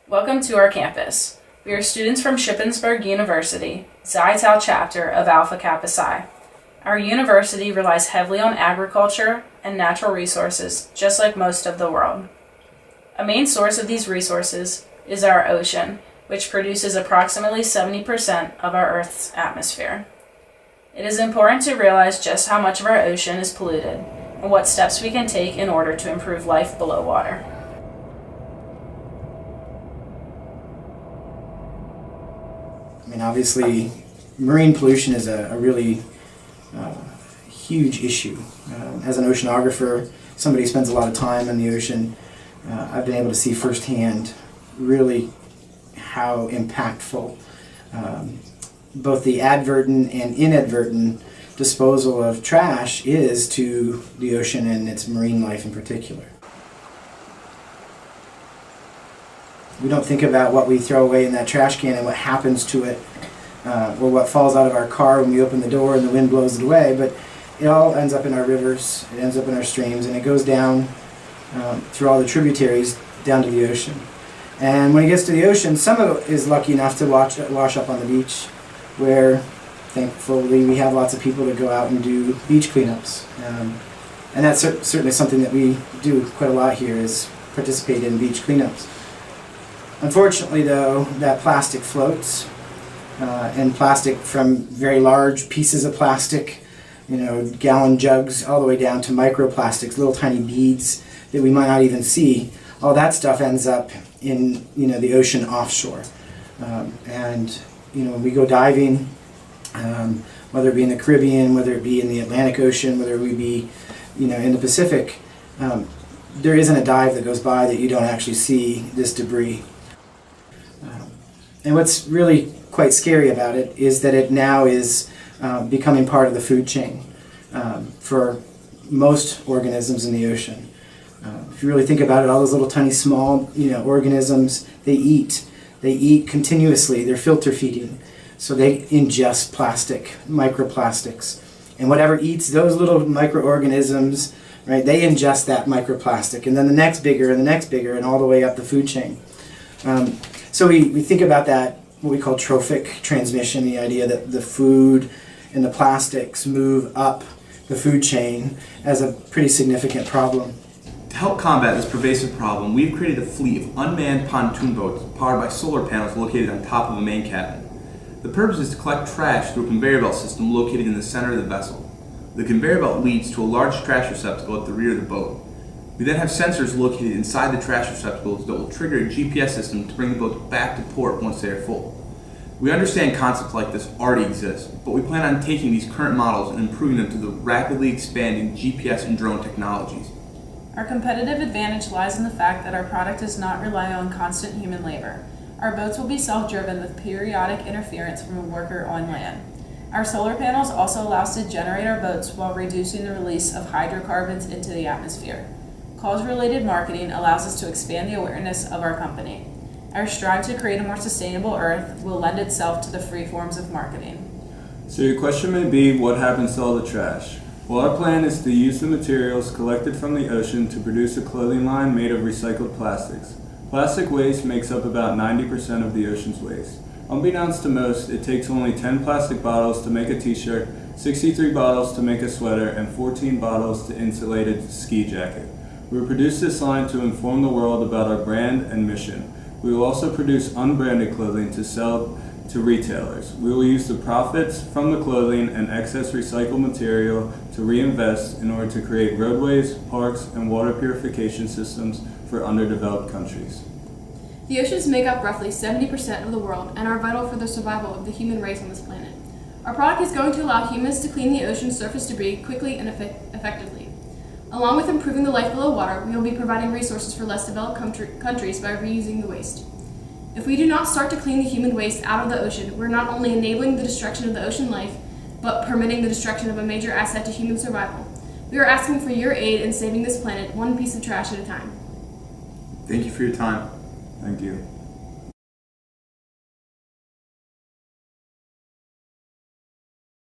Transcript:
Welcome to our campus. We are students from Shippensburg University, Xi Tau chapter of Alpha Kappa Psi. Our university relies heavily on agriculture and natural resources, just like most of the world. A main source of these resources is our ocean, which produces approximately 70% of our Earth's atmosphere. It is important to realize just how much of our ocean is polluted and what steps we can take in order to improve life below water. I mean, obviously, marine pollution is a really huge issue. As an oceanographer, somebody who spends a lot of time in the ocean, I've been able to see firsthand really how impactful both the advertent and inadvertent disposal of trash is to the ocean and its marine life in particular. We don't think about what we throw away in that trash can and what happens to it, or what falls out of our car when we open the door and the wind blows it away, but it all ends up in our rivers, it ends up in our streams, and it goes down through all the tributaries down to the ocean. And when it gets to the ocean, some of it is lucky enough to wash up on the beach, where thankfully we have lots of people that go out and do beach cleanups. And that's certainly something that we do quite a lot here, is participate in beach cleanups. Unfortunately, though, that plastic floats, and plastic from very large pieces of plastic, gallon jugs, all the way down to microplastics, little tiny beads that we might not even see. All that stuff ends up in the ocean offshore. And when we go diving, whether it be in the Caribbean, whether it be in the Atlantic Ocean, whether we be in the Pacific, there isn't a dive that goes by that you don't actually see this debris. And what's really quite scary about it is that it now is becoming part of the food chain for most organisms in the ocean. If you really think about it, all those little tiny small organisms, they eat continuously. They're filter feeding, so they ingest plastic, microplastics, and whatever eats those little microorganisms, right? They ingest that microplastic, and then the next bigger and the next bigger, and all the way up the food chain. So we think about that, what we call trophic transmission, the idea that the food and the plastics move up the food chain, as a pretty significant problem. To help combat this pervasive problem, we've created a fleet of unmanned pontoon boats powered by solar panels located on top of a main cabin. The purpose is to collect trash through a conveyor belt system located in the center of the vessel. The conveyor belt leads to a large trash receptacle at the rear of the boat. We then have sensors located inside the trash receptacles that will trigger a GPS system to bring the boats back to port once they are full. We understand concepts like this already exist, but we plan on taking these current models and improving them to the rapidly expanding GPS and drone technologies. Our competitive advantage lies in the fact that our product does not rely on constant human labor. Our boats will be self-driven with periodic interference from a worker on land. Our solar panels also allow us to generate our boats while reducing the release of hydrocarbons into the atmosphere. Cause-related marketing allows us to expand the awareness of our company. Our strive to create a more sustainable Earth will lend itself to the free forms of marketing. So your question may be, what happens to all the trash? Well, our plan is to use the materials collected from the ocean to produce a clothing line made of recycled plastics. Plastic waste makes up about 90% of the ocean's waste. Unbeknownst to most, it takes only 10 plastic bottles to make a t-shirt, 63 bottles to make a sweater, and 14 bottles to insulate a ski jacket. We will produce this line to inform the world about our brand and mission. We will also produce unbranded clothing to sell to retailers. We will use the profits from the clothing and excess recycled material to reinvest in order to create roadways, parks, and water purification systems for underdeveloped countries. The oceans make up roughly 70% of the world and are vital for the survival of the human race on this planet. Our product is going to allow humans to clean the ocean's surface debris quickly and effectively. Along with improving the life below water, we will be providing resources for less developed countries by reusing the waste. If we do not start to clean the human waste out of the ocean, we're not only enabling the destruction of the ocean life, but permitting the destruction of a major asset to human survival. We are asking for your aid in saving this planet one piece of trash at a time. Thank you for your time. Thank you.